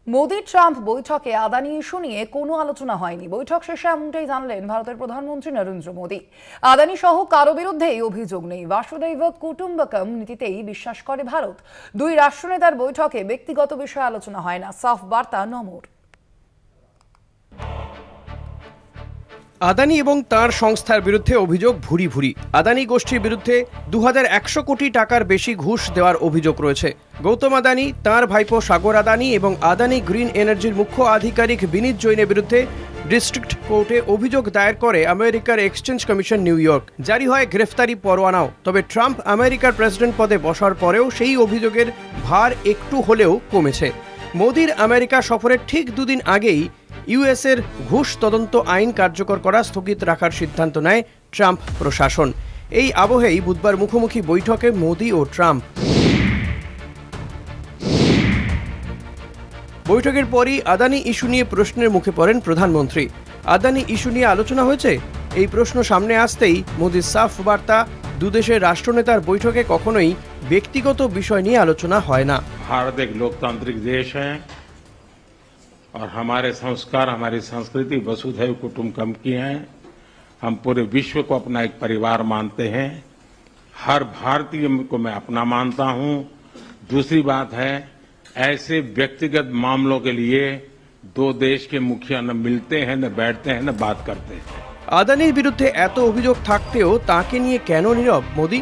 Modi Trump বৈঠকে Adani issue নিয়ে কোনো আলোচনা হয়নি। বৈঠক শেষে এমনটাই জানলেন ভারতের প্রধানমন্ত্রী নরেন্দ্র মোদি। আদানি সহ কারো বিরুদ্ধেই অভিযোগ নেই, বাসুদৈব কুটুম্বকম নীতিতেই বিশ্বাস করে ভারত। দুই রাষ্ট্রনেতার বৈঠকে ব্যক্তিগত বিষয়ে আলোচনা হয় না, সাফ বার্তা নমর। আদানি এবং তার সংস্থার বিরুদ্ধে অভিযোগ ভুরি ভুরি। আদানি গোষ্ঠীর বিরুদ্ধে 2100 কোটি টাকার বেশি ঘুষ দেওয়ার অভিযোগ রয়েছে। গৌতম আদানি, তার ভাইপো সাগর আদানি এবং আদানি গ্রিন এনার্জির মুখ্য আধিকারিক বিনীত জৈনের বিরুদ্ধে ডিস্ট্রিক্ট কোর্টে অভিযোগ দায়ের করে আমেরিকার এক্সচেঞ্জ কমিশন নিউ ইয়র্ক। জারি হয় গ্রেফতারি পরোয়ানাও। তবে ট্রাম্প আমেরিকার প্রেসিডেন্ট পদে বসার পরেও সেই অভিযোগের ভার একটু হলেও কমেছে। মোদির আমেরিকা সফরের ঠিক দুদিন আগেই ইউএসের ঘুষ তদন্ত আইন কার্যকর করা স্থগিত রাখার সিদ্ধান্ত নেয় ট্রাম্প প্রশাসন। এই আবহেই বুধবার মুখোমুখি বৈঠকে মোদি ও ট্রাম্প। বৈঠকের পরই আদানি ইস্যু নিয়ে প্রশ্নের মুখে পড়েন প্রধানমন্ত্রী। আদানি ইস্যু নিয়ে আলোচনা হয়েছে? এই প্রশ্ন সামনে আসতেই মোদির সাফ বার্তা, দুদেশের রাষ্ট্রনেতার বৈঠকে কখনোই ব্যক্তিগত বিষয় নিয়ে আলোচনা হয় না। भारत एक लोकतांत्रिक देश है और हमारे संस्कार, हमारी संस्कृति वसुधैव कुटुंबकम की है। हम पूरे विश्व को अपना एक परिवार मानते हैं। हर भारतीय को मैं अपना मानता हूं। दूसरी बात है, ऐसे व्यक्तिगत मामलों के लिए दो देश के मुखिया न मिलते हैं, न बैठते हैं, न बात करते हैं। আদানির বিরুদ্ধে এত অভিযোগ থাকতেও তাকে নিয়ে কেন নীরব মোদি?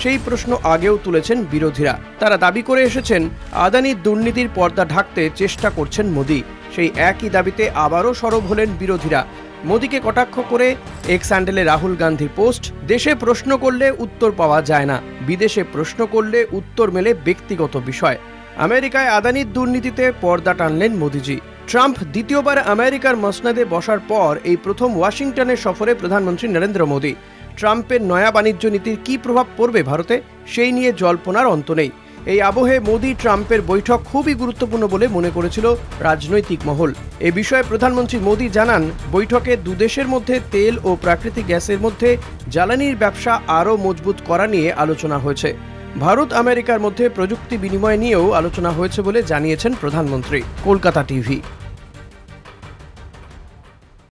সেই প্রশ্ন আগেও তুলেছেন বিরোধীরা। তারা দাবি করে এসেছেন আদানির দুর্নীতির পর্দা ঢাকতে চেষ্টা করছেন মোদি। সেই একই দাবিতে আবারও সরব হলেন বিরোধীরা। মোদিকে কটাক্ষ করে এক্স হ্যান্ডেলে রাহুল গান্ধীর পোস্ট, দেশে প্রশ্ন করলে উত্তর পাওয়া যায় না, বিদেশে প্রশ্ন করলে উত্তর মেলে ব্যক্তিগত বিষয়। আমেরিকায় আদানির দুর্নীতিতে পর্দা টানলেন মোদিজি। ট্রাম্প দ্বিতীয়বার আমেরিকার মসনদে বসার পর এই প্রথম ওয়াশিংটনের সফরে প্রধানমন্ত্রী নরেন্দ্র মোদি। ট্রাম্পের নয়া বাণিজ্য নীতির কী প্রভাব পড়বে ভারতে, সেই নিয়ে জল্পনার অন্ত নেই। এই আবহে মোদি ট্রাম্পের বৈঠক খুবই গুরুত্বপূর্ণ বলে মনে করেছিল রাজনৈতিক মহল। এ বিষয়ে প্রধানমন্ত্রী মোদি জানান, বৈঠকে দুদেশের মধ্যে তেল ও প্রাকৃতিক গ্যাসের মধ্যে জ্বালানির ব্যবসা আরও মজবুত করা নিয়ে আলোচনা হয়েছে। ভারত আমেরিকার মধ্যে প্রযুক্তি বিনিময় নিয়েও আলোচনা হয়েছে বলে জানিয়েছেন প্রধানমন্ত্রী। কলকাতা টিভি।